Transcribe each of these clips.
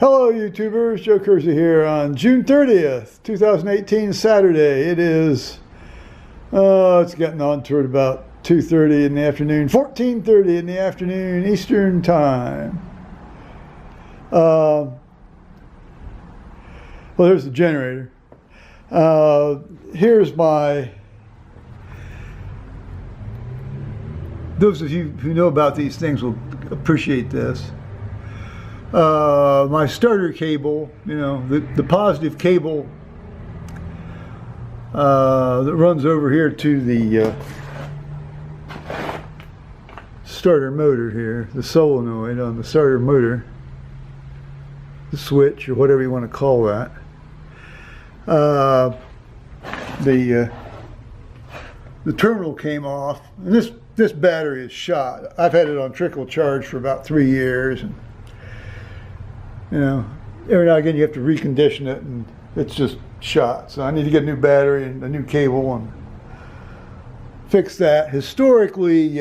Hello YouTubers, Joe Kersey here on June 30th, 2018, Saturday. It is, it's getting on toward about 2:30 in the afternoon, 14:30 in the afternoon Eastern Time. Well, there's the generator. Here's my, those of you who know about these things will appreciate this. My starter cable, the positive cable that runs over here to the starter motor here, the solenoid on the starter motor, the switch or whatever you want to call that. The terminal came off, and this battery is shot. I've had it on trickle charge for about 3 years, and every now and again you have to recondition it, and it's just shot. So I need to get a new battery and a new cable and fix that. Historically,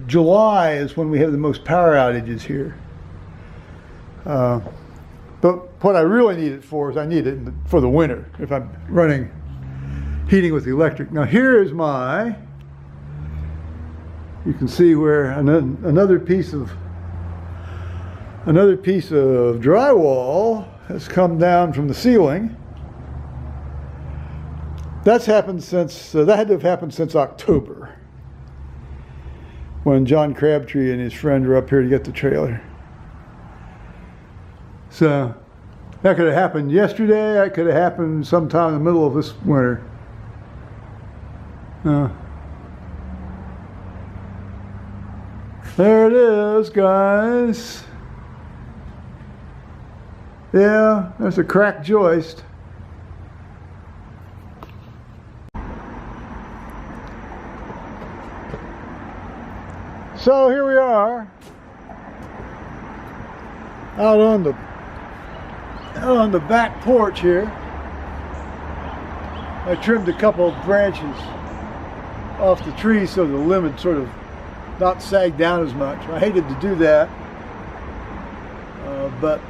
July is when we have the most power outages here. But what I really need it for is I need it for the winter if I'm running heating with the electric. Now here is my, you can see where another piece of drywall has come down from the ceiling. That's happened since, that had to have happened since October, when John Crabtree and his friend were up here to get the trailer. So that could have happened yesterday. That could have happened sometime in the middle of this winter. There it is, guys. Yeah, there's a cracked joist. So here we are, out on the back porch here. I trimmed a couple of branches off the tree so the limb would sort of not sag down as much. I hated to do that, but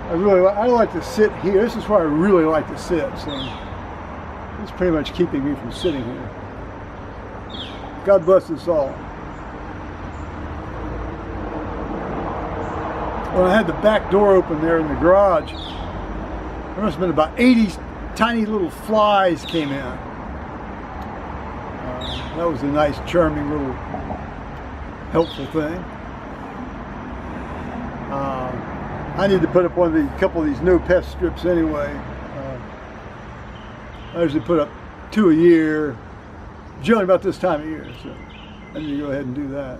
I like to sit here. This is where I really like to sit, so it's pretty much keeping me from sitting here. God bless us all. When I had the back door open there in the garage, there must have been about 80 tiny little flies came in. That was a nice, charming little helpful thing. I need to put up a couple of these no pest strips anyway. I usually put up 2 a year, generally about this time of year, so I need to go ahead and do that.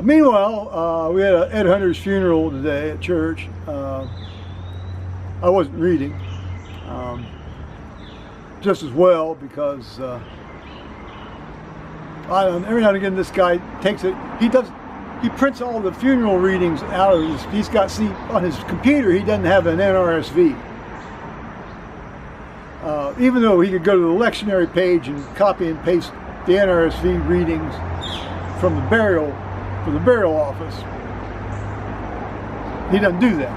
Meanwhile, we had Ed Hunter's funeral today at church. I wasn't reading, just as well, because every now and again this guy takes it. He prints all the funeral readings out of his. He's got, see, on his computer he doesn't have an NRSV. Even though he could go to the lectionary page and copy and paste the NRSV readings from the burial office, he doesn't do that.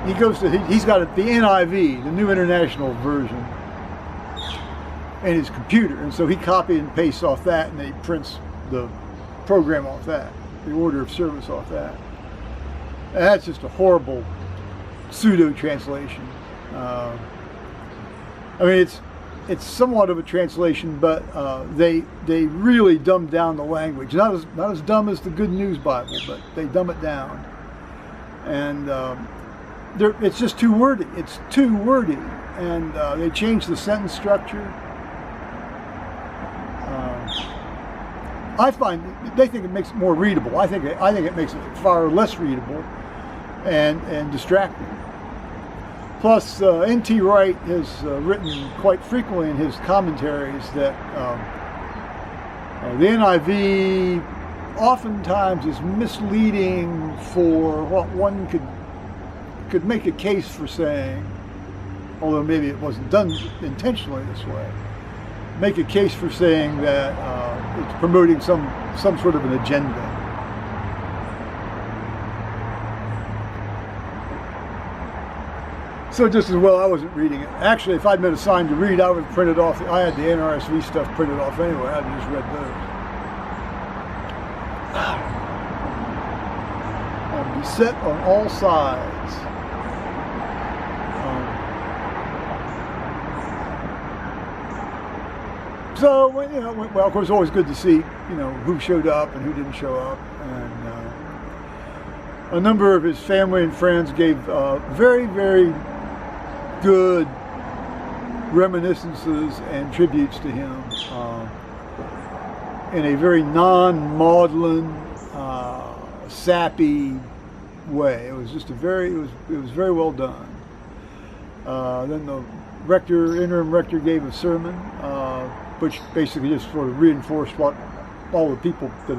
He goes to, he's got the NIV, the New International Version, in his computer, and so he copies and pastes off that, and then he prints the program off that, the order of service off that. And that's just a horrible pseudo translation. I mean, it's somewhat of a translation, but they really dumbed down the language. Not as dumb as the Good News Bible, but they dumb it down. And it's just too wordy. It's too wordy, and they changed the sentence structure. I find they think it makes it more readable. I think it makes it far less readable and distracting. Plus, N.T. Wright has written quite frequently in his commentaries that the NIV oftentimes is misleading for what one could make a case for saying although maybe it wasn't done intentionally this way, make a case for saying that it's promoting some sort of an agenda. So just as well I wasn't reading it. Actually, if I'd been assigned to read, I would have printed off. I had the NRSV stuff printed off anyway. I'd just read those. I'm beset on all sides. So, well, of course, it's always good to see, who showed up and who didn't show up. And a number of his family and friends gave very, very good reminiscences and tributes to him in a very non-maudlin, sappy way. It was just it was very well done. Then the interim rector gave a sermon, which basically just sort of reinforced what all the people that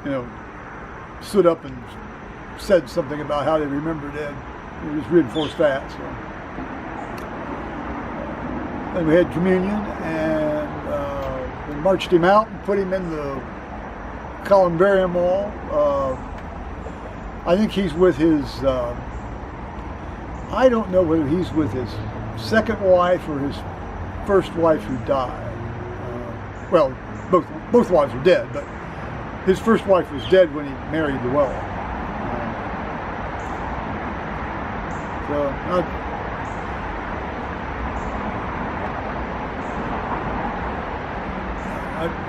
had, stood up and said something about how they remembered Ed. It just reinforced that. So. Then we had communion, and we marched him out and put him in the columbarium wall. I think he's with his, I don't know whether he's with his second wife or his first wife who died. Well, both wives are dead, but his first wife was dead when he married Llewellyn.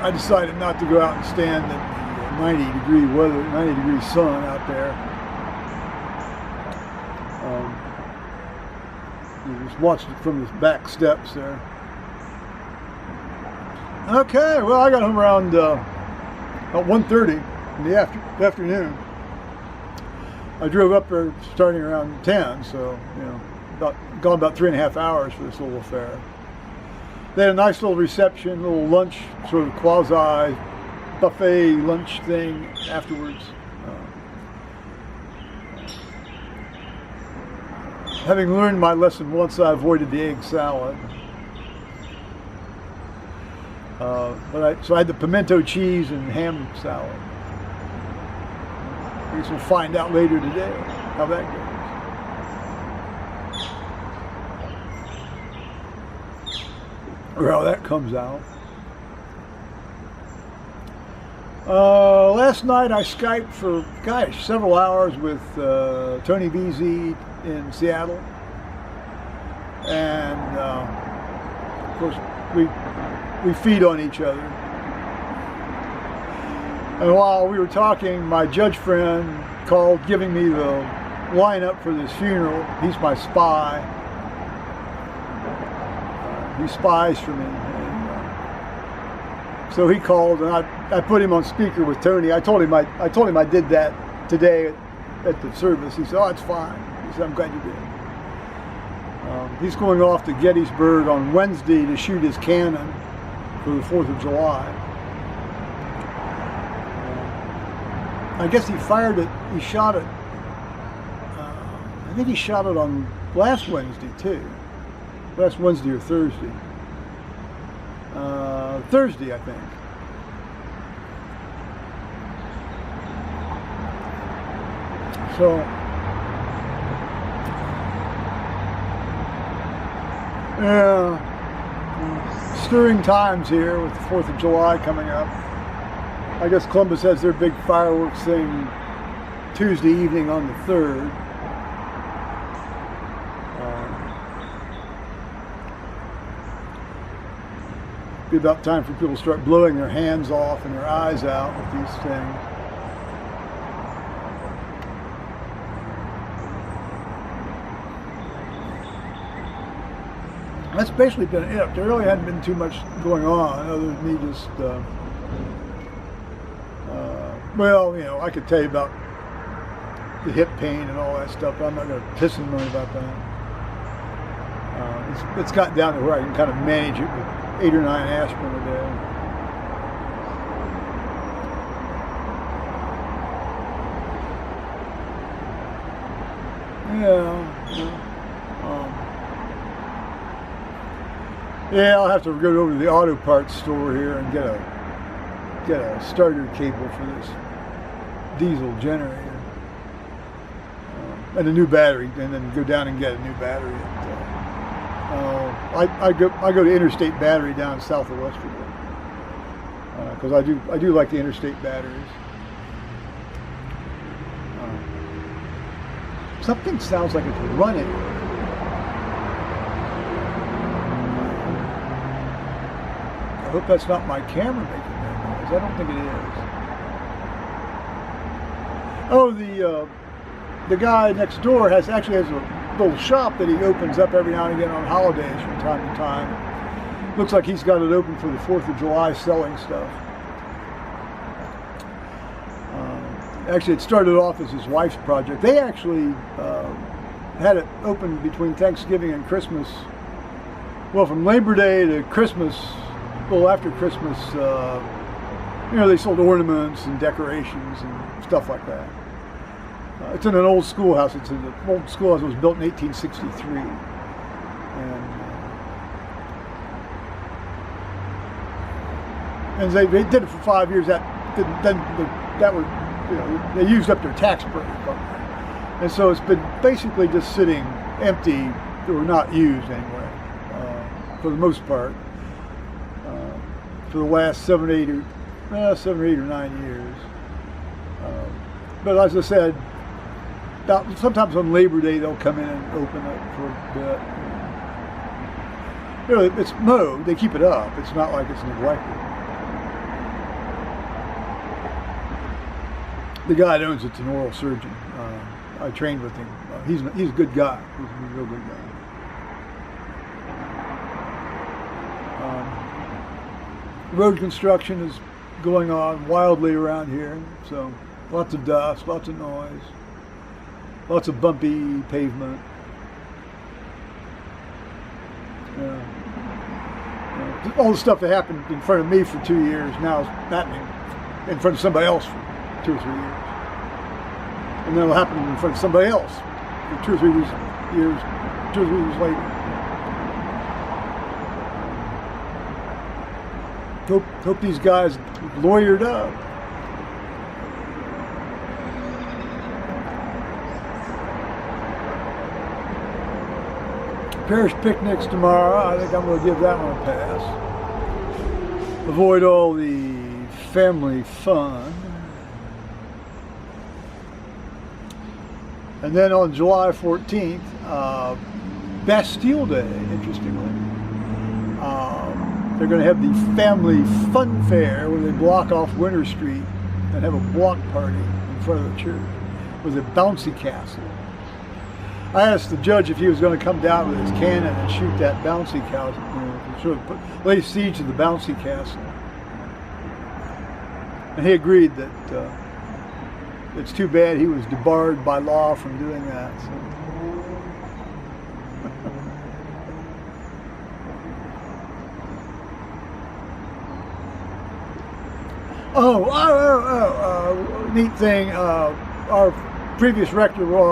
I decided not to go out and stand in the 90-degree weather, 90-degree sun out there. Just watched it from the back steps there. Okay, well, I got home around about 1:30 in the afternoon. I drove up there starting around 10, so gone about 3.5 hours for this little affair. They had a nice little reception, little lunch, sort of quasi buffet lunch thing afterwards. Having learned my lesson once, I avoided the egg salad. So I had the pimento cheese and ham salad. I guess we'll find out later today how that goes. Or how that comes out. Last night I Skyped for, several hours with Tony BZ in Seattle. And of course we feed on each other. And while we were talking, my judge friend called giving me the lineup for this funeral. He's my spy. He spies for me. And, so he called, and I put him on speaker with Tony. I told him I did that today at the service. He said, "Oh, it's fine." He said, "I'm glad you did." He's going off to Gettysburg on Wednesday to shoot his cannon for the 4th of July. I guess he fired it, I think he shot it on last Wednesday too. Last Wednesday or Thursday. Thursday, I think. So, yeah, stirring times here with the 4th of July coming up. I guess Columbus has their big fireworks thing Tuesday evening on the 3rd. Be about time for people to start blowing their hands off and their eyes out with these things. That's basically been it. There really hadn't been too much going on other than me just, I could tell you about the hip pain and all that stuff, but I'm not going to piss and moan about that. It's gotten down to where I can kind of manage it with 8 or 9 aspirin a day. Yeah. Yeah, I'll have to go over to the auto parts store here and get a starter cable for this diesel generator and a new battery, and then go down and get a new battery. I go to Interstate Battery down south of Westerville because I do like the Interstate batteries. Something sounds like it's running. I hope that's not my camera making that noise. I don't think it is. Oh, the guy next door actually has a little shop that he opens up every now and again on holidays from time to time. Looks like he's got it open for the 4th of July selling stuff. Actually, it started off as his wife's project. They actually had it open between Thanksgiving and Christmas. Well, from Labor Day to Christmas, well, after Christmas, they sold ornaments and decorations and stuff like that. It's in an old schoolhouse. It's in the old schoolhouse that was built in 1863. And they did it for 5 years. They used up their tax break program. And so it's been basically just sitting empty or not used anyway, for the most part, for the last 7 or 8 or 9 years. But as I said, sometimes on Labor Day they'll come in and open it for a bit. It's mowed. They keep it up. It's not like it's neglected. The guy that owns it's an oral surgeon. I trained with him. He's a good guy. He's a real good guy. Road construction is going on wildly around here. So lots of dust, lots of noise, lots of bumpy pavement. All the stuff that happened in front of me for 2 years now is happening in front of somebody else for 2 or 3 years. And then it'll happen in front of somebody else for 2 or 3 years later. Hope these guys lawyered up. Parish picnics tomorrow. I think I'm going to give that one a pass. Avoid all the family fun. And then on July 14th, Bastille Day, interestingly. They're going to have the Family Fun Fair where they block off Winter Street and have a block party in front of the church with a bouncy castle. I asked the judge if he was going to come down with his cannon and shoot that bouncy castle, sort of lay siege to the bouncy castle. And he agreed that it's too bad he was debarred by law from doing that. So. Neat thing. Our previous rector, before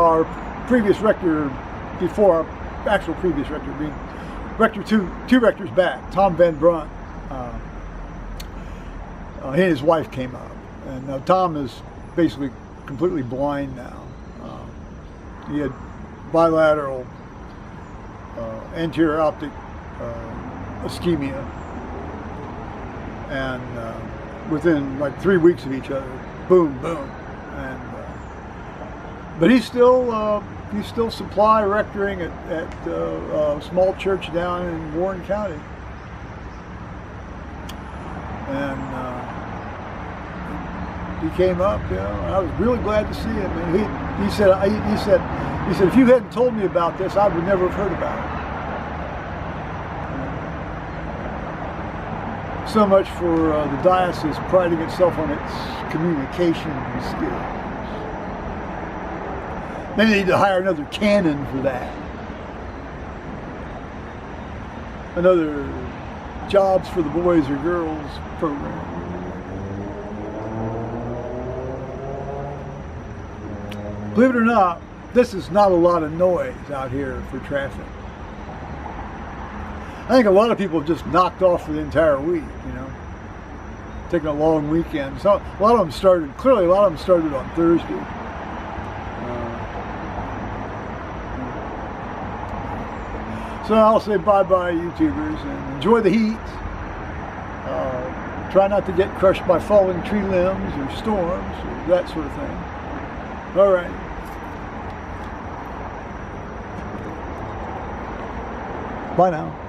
our actual previous rector, being rector two rectors back, Tom Van Brunt, he and his wife came up, and Tom is basically completely blind now. He had bilateral anterior optic ischemia, and within like 3 weeks of each other, boom, boom, and but he's still supply rectoring at a small church down in Warren County, and he came up. I was really glad to see him. And he said if you hadn't told me about this, I would never have heard about it. So much for the diocese priding itself on its communication skills. They need to hire another canon for that. Another Jobs for the Boys or Girls program. Believe it or not, this is not a lot of noise out here for traffic. I think a lot of people have just knocked off for the entire week, you know, taking a long weekend. So a lot of them started, clearly a lot of them started on Thursday. So I'll say bye-bye, YouTubers, and enjoy the heat. Try not to get crushed by falling tree limbs or storms or that sort of thing. All right. Bye now.